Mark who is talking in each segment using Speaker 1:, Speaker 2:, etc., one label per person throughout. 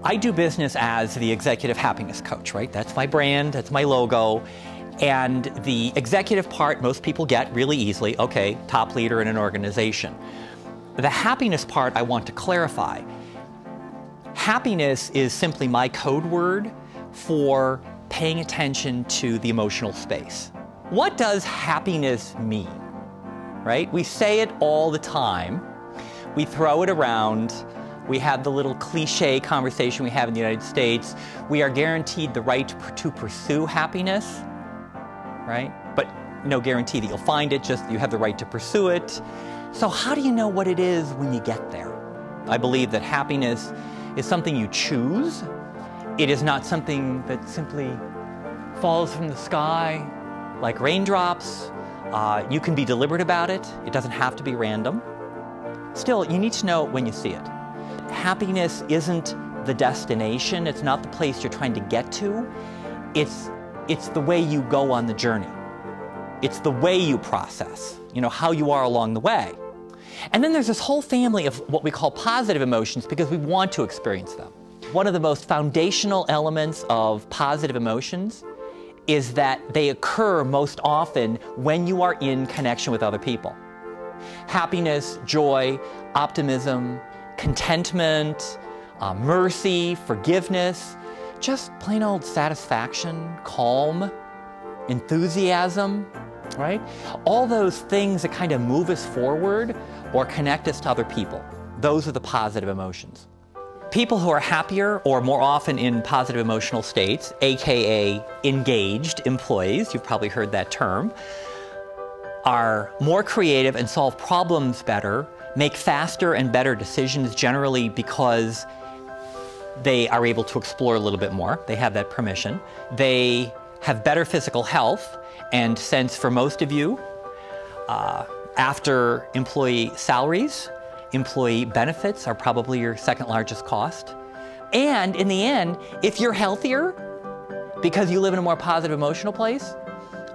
Speaker 1: I do business as the executive happiness coach, right? That's my brand, that's my logo. And the executive part, most people get really easily. Okay, top leader in an organization. The happiness part I want to clarify. Happiness is simply my code word for paying attention to the emotional space. What does happiness mean, right? We say it all the time. We throw it around. We have the little cliche conversation we have in the United States. We are guaranteed the right to pursue happiness, right? But no guarantee that you'll find it, just you have the right to pursue it. So how do you know what it is when you get there? I believe that happiness is something you choose. It is not something that simply falls from the sky like raindrops. You can be deliberate about it. It doesn't have to be random. Still, you need to know when you see it. Happiness isn't the destination. It's not the place you're trying to get to. It's the way you go on the journey. It's the way you process, how you are along the way. And then there's this whole family of what we call positive emotions because we want to experience them. One of the most foundational elements of positive emotions is that they occur most often when you are in connection with other people. Happiness, joy, optimism, contentment, mercy, forgiveness, just plain old satisfaction, calm, enthusiasm, right? All those things that kind of move us forward or connect us to other people. Those are the positive emotions. People who are happier or more often in positive emotional states, aka engaged employees, you've probably heard that term, are more creative and solve problems better, make faster and better decisions generally because they are able to explore a little bit more. They have that permission. They have better physical health, and since for most of you, after employee salaries, employee benefits are probably your second largest cost. And in the end, if you're healthier because you live in a more positive emotional place,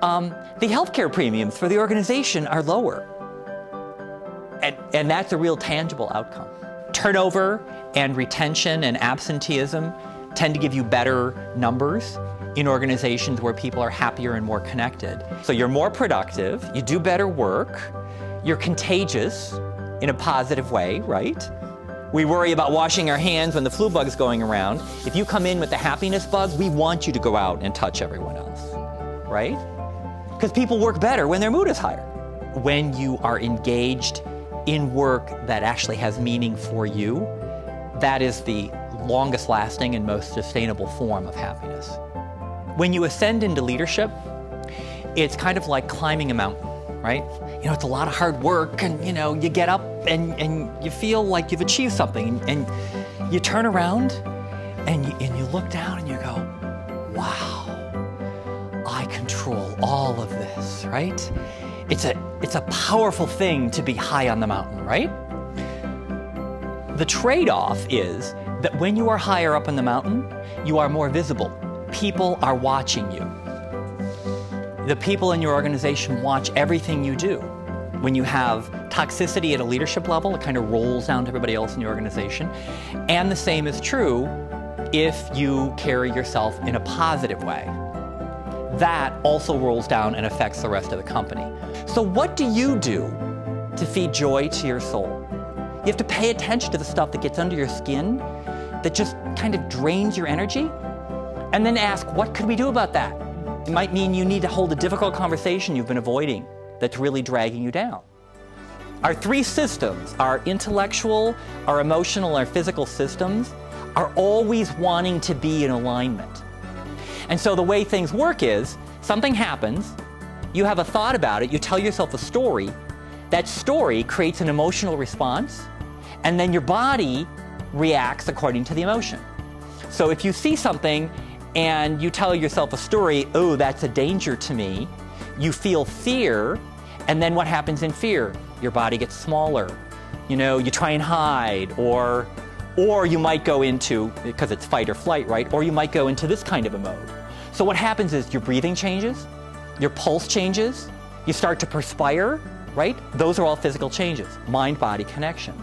Speaker 1: the healthcare premiums for the organization are lower. And that's a real tangible outcome. Turnover and retention and absenteeism tend to give you better numbers in organizations where people are happier and more connected. So you're more productive, you do better work, you're contagious in a positive way, right? We worry about washing our hands when the flu bug's going around. If you come in with the happiness bug, we want you to go out and touch everyone else, right? Because people work better when their mood is higher. When you are engaged in work that actually has meaning for you, that is the longest lasting and most sustainable form of happiness. When you ascend into leadership, it's kind of like climbing a mountain, right? It's a lot of hard work and, you get up and you feel like you've achieved something and you turn around and you look down and you go, wow, I control all of this, right? It's a powerful thing to be high on the mountain, right? The trade-off is that when you are higher up on the mountain, you are more visible. People are watching you. The people in your organization watch everything you do. When you have toxicity at a leadership level, it kind of rolls down to everybody else in the organization. And the same is true if you carry yourself in a positive way. That also rolls down and affects the rest of the company. So what do you do to feed joy to your soul? You have to pay attention to the stuff that gets under your skin, that just kind of drains your energy, and then ask, what could we do about that? It might mean you need to hold a difficult conversation you've been avoiding that's really dragging you down. Our three systems, our intellectual, our emotional, our physical systems, are always wanting to be in alignment. And so the way things work is, something happens, you have a thought about it, you tell yourself a story, that story creates an emotional response, and then your body reacts according to the emotion. So if you see something and you tell yourself a story, oh, that's a danger to me, you feel fear, and then what happens in fear? Your body gets smaller. You try and hide, or you might go into, because it's fight or flight, right? Or you might go into this kind of a mode. So what happens is your breathing changes, your pulse changes, you start to perspire, right? Those are all physical changes, mind-body connection.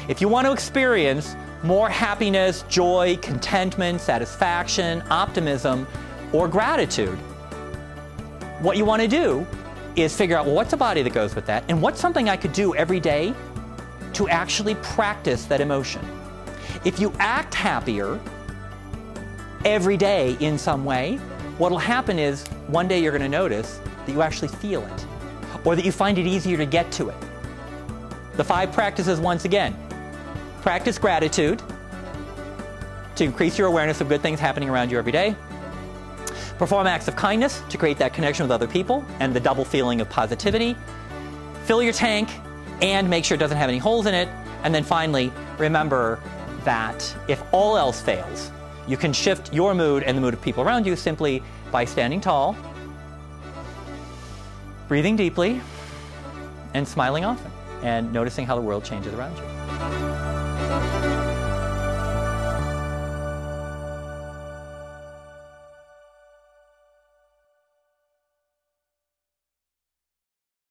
Speaker 1: If you want to experience more happiness, joy, contentment, satisfaction, optimism, or gratitude, what you want to do is figure out, well, what's a body that goes with that, and what's something I could do every day to actually practice that emotion. If you act happier every day in some way, what'll happen is one day you're going to notice that you actually feel it, or that you find it easier to get to it. The 5 practices, once again: practice gratitude to increase your awareness of good things happening around you every day. Perform acts of kindness to create that connection with other people and the double feeling of positivity. Fill your tank and make sure it doesn't have any holes in it. And then finally, remember that if all else fails, you can shift your mood and the mood of people around you simply by standing tall, breathing deeply, and smiling often, and noticing how the world changes around you.